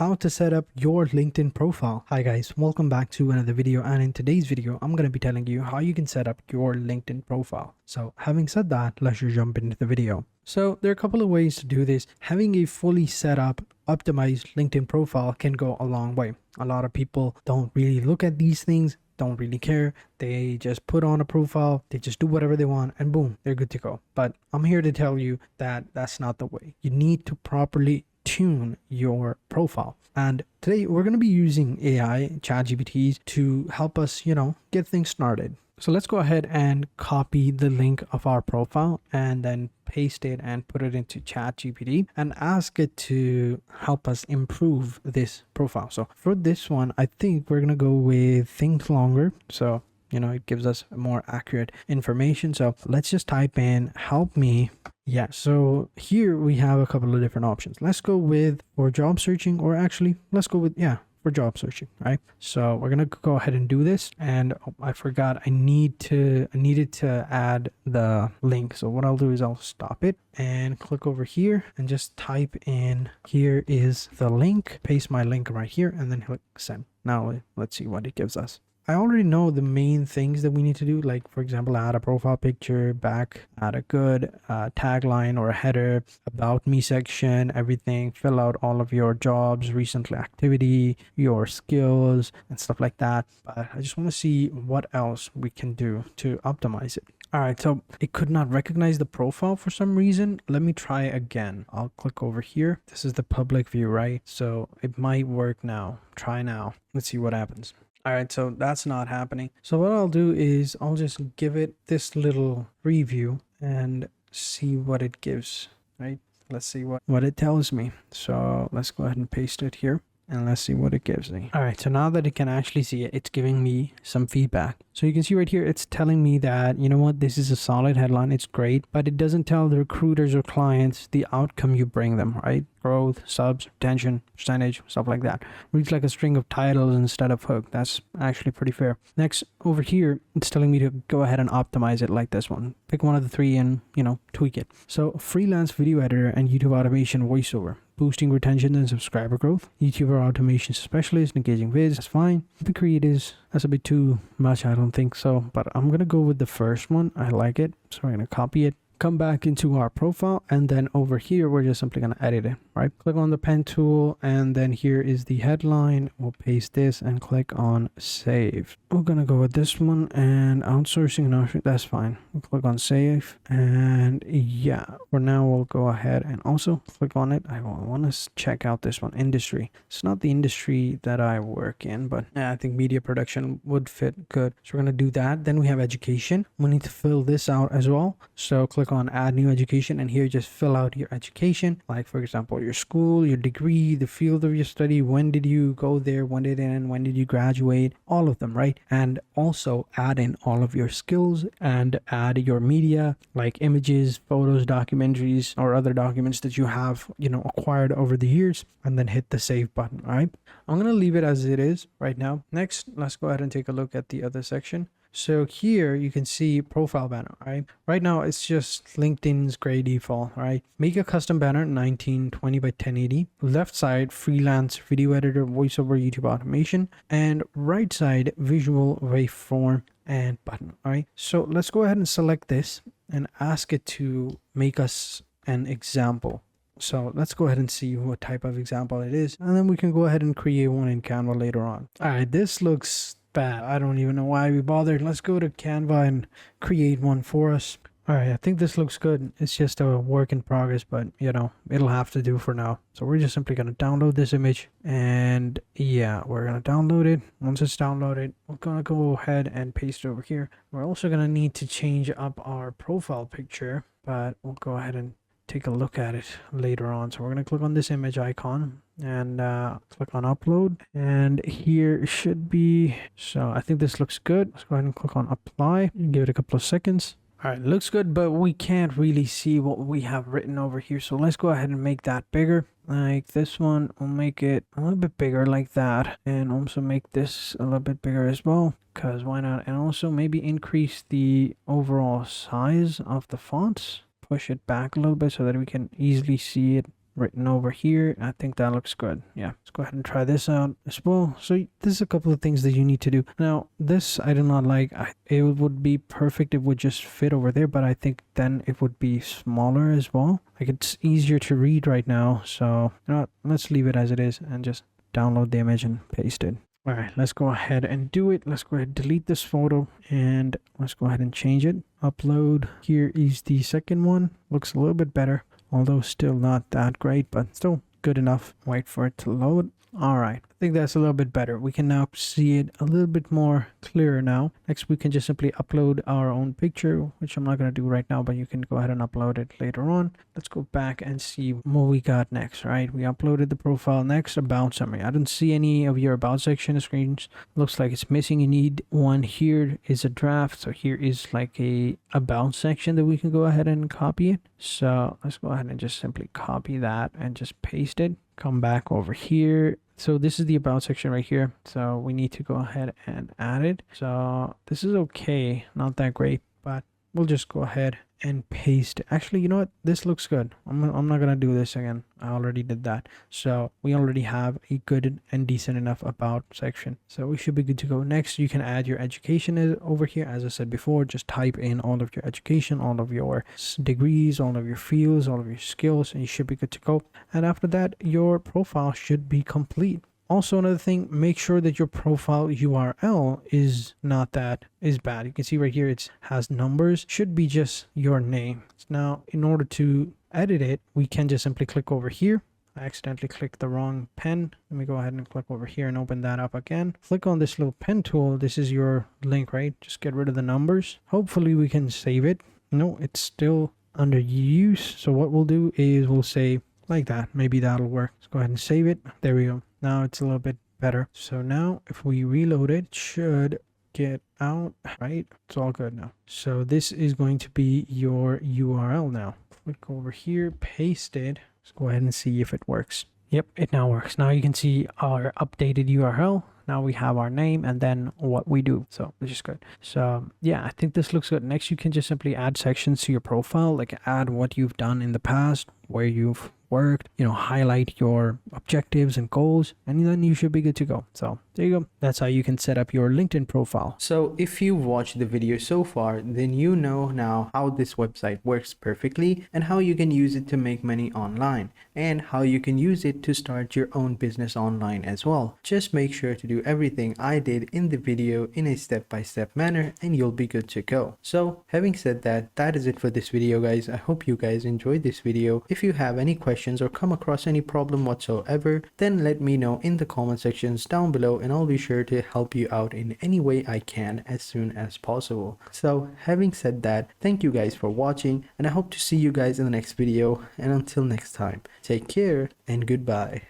How to set up your LinkedIn profile. Hi guys, welcome back to another video, and in today's video I'm going to be telling you how you can set up your LinkedIn profile. So having said that, let's just jump into the video. So there are a couple of ways to do this. Having a fully set up, optimized LinkedIn profile can go a long way. A lot of people don't really look at these things, don't really care. They just put on a profile, they just do whatever they want, and boom, they're good to go. But I'm here to tell you that that's not the way. You need to properly tune your profile. And today we're going to be using AI, ChatGPTs, to help us, get things started. So let's go ahead and copy the link of our profile and then paste it and put it into ChatGPT and ask it to help us improve this profile. So for this one, I think we're going to go with think longer. So it gives us more accurate information. So let's just type in help me. Yeah, so here we have a couple of different options. Let's go with for job searching, or actually let's go with for job searching, right? So we're gonna go ahead and do this. And I forgot I needed to add the link. So what I'll do is I'll stop it and click over here and just type in, here is the link, paste my link right here, and then click send. Now let's see what it gives us. I already know the main things that we need to do, like for example, add a profile picture, add a good tagline or a header, about me section, everything, fill out all of your jobs, recent activity, your skills and stuff like that. But I just want to see what else we can do to optimize it. All right, so it could not recognize the profile for some reason. Let me try again. I'll click over here. This is the public view, right? So it might work now. Try now. Let's see what happens. All right, so that's not happening. So what I'll do is I'll just give it this little preview and see what it gives, right? Let's see what it tells me. So let's go ahead and paste it here and let's see what it gives me. All right, so now that it can actually see it, it's giving me some feedback. So you can see right here, it's telling me that, this is a solid headline, it's great, but it doesn't tell the recruiters or clients the outcome you bring them, right? Growth, subs, retention, percentage, stuff like that. Reads like a string of titles instead of hook. That's actually pretty fair. Next, over here, it's telling me to go ahead and optimize it like this one. Pick one of the three and, tweak it. So freelance video editor and YouTube automation voiceover. Boosting retention and subscriber growth. YouTuber automation specialist, engaging vids, that's fine. The creatives, that's a bit too much, I don't think so. But I'm going to go with the first one. I like it. So we're going to copy it. Come back into our profile, and then over here we're just simply going to edit it, right? Click on the pen tool, and then here is the headline. We'll paste this and click on save. We're going to go with this one, and outsourcing, no, that's fine. We'll click on save, and yeah, for now we'll go ahead and also click on it. I want to check out this one, industry. It's not the industry that I work in, but I think media production would fit good. So we're going to do that. Then we have education. We need to fill this out as well. So click on add new education, and here just fill out your education, like for example your school, your degree, the field of your study, when did you go there, when did it end, when did you graduate, all of them, right? And also add in all of your skills and add your media, like images, photos, documentaries, or other documents that you have acquired over the years, and then hit the save button. All right, I'm going to leave it as it is right now. Next, let's go ahead and take a look at the other section. So here you can see profile banner, right? Right now it's just LinkedIn's gray default, right? Make a custom banner 1920 by 1080. Left side, freelance video editor, voiceover, YouTube automation, and right side, visual, waveform, and button. All right. So let's go ahead and select this and ask it to make us an example. So let's go ahead and see what type of example it is, and then we can go ahead and create one in Canva later on. All right, this looks bad. I don't even know why we bothered. Let's go to Canva and create one for us. All right, I think this looks good. It's just a work in progress, but it'll have to do for now. So we're just simply going to download this image, and yeah, we're going to download it. Once it's downloaded, we're going to go ahead and paste it over here. We're also going to need to change up our profile picture, but we'll go ahead and take a look at it later on. So we're going to click on this image icon and click on upload, and here should be. So I think this looks good. Let's go ahead and click on apply and give it a couple of seconds. All right, looks good, but we can't really see what we have written over here. So let's go ahead and make that bigger. Like this one, we'll make it a little bit bigger like that, and also make this a little bit bigger as well, because why not? And also maybe increase the overall size of the fonts. Push it back a little bit so that we can easily see it written over here. I think that looks good. Yeah, let's go ahead and try this out as well. So there's a couple of things that you need to do. Now this I do not like. It would be perfect, it would just fit over there, but I think then it would be smaller as well. Like it's easier to read right now, so you know what, let's leave it as it is and just download the image and paste it. All right, let's go ahead and do it. Let's go ahead and delete this photo and let's go ahead and change it. Upload. Here is the second one. Looks a little bit better, although still not that great, but still good enough. Wait for it to load. All right, I think that's a little bit better. We can now see it a little bit more clearer now. Next, we can just simply upload our own picture, which I'm not going to do right now, but you can go ahead and upload it later on. Let's go back and see what we got next, right? We uploaded the profile. Next, about summary. I don't see any of your about section screens. Looks like it's missing. You need one. Here is a draft. So here is like a about section that we can go ahead and copy it. So let's go ahead and just simply copy that and just paste it. Come back over here. So this is the about section right here. So we need to go ahead and add it. So this is okay, not that great, but we'll just go ahead and paste. Actually, you know what? This looks good. I'm not gonna do this again. I already did that. So we already have a good and decent enough about section. So we should be good to go. Next, you can add your education over here. As I said before, just type in all of your education, all of your degrees, all of your fields, all of your skills, and you should be good to go. And after that, your profile should be complete. Also, another thing, make sure that your profile URL is not that is bad. You can see right here, it has numbers, should be just your name. Now, in order to edit it, we can just simply click over here. I accidentally clicked the wrong pen. Let me go ahead and click over here and open that up again. Click on this little pen tool. This is your link, right? Just get rid of the numbers. Hopefully we can save it. No, it's still under use. So what we'll do is we'll say like that. Maybe that'll work. Let's go ahead and save it. There we go. Now it's a little bit better. So now if we reload it, it should get out, right? It's all good now. So this is going to be your URL now. Click over here, paste it. Let's go ahead and see if it works. Yep, it now works. Now you can see our updated URL. Now we have our name and then what we do. So which is good. So yeah, I think this looks good. Next, you can just simply add sections to your profile, like add what you've done in the past, where you've worked, you know, highlight your objectives and goals, and then you should be good to go. So there you go. That's how you can set up your LinkedIn profile. So if you've watched the video so far, then you know now how this website works perfectly and how you can use it to make money online and how you can use it to start your own business online as well. Just make sure to do everything I did in the video in a step-by-step manner and you'll be good to go. So having said that, that is it for this video, guys. I hope you guys enjoyed this video. If you have any questions or come across any problem whatsoever, then let me know in the comment sections down below and I'll be sure to help you out in any way I can as soon as possible. So having said that, thank you guys for watching and I hope to see you guys in the next video, and until next time, take care and goodbye.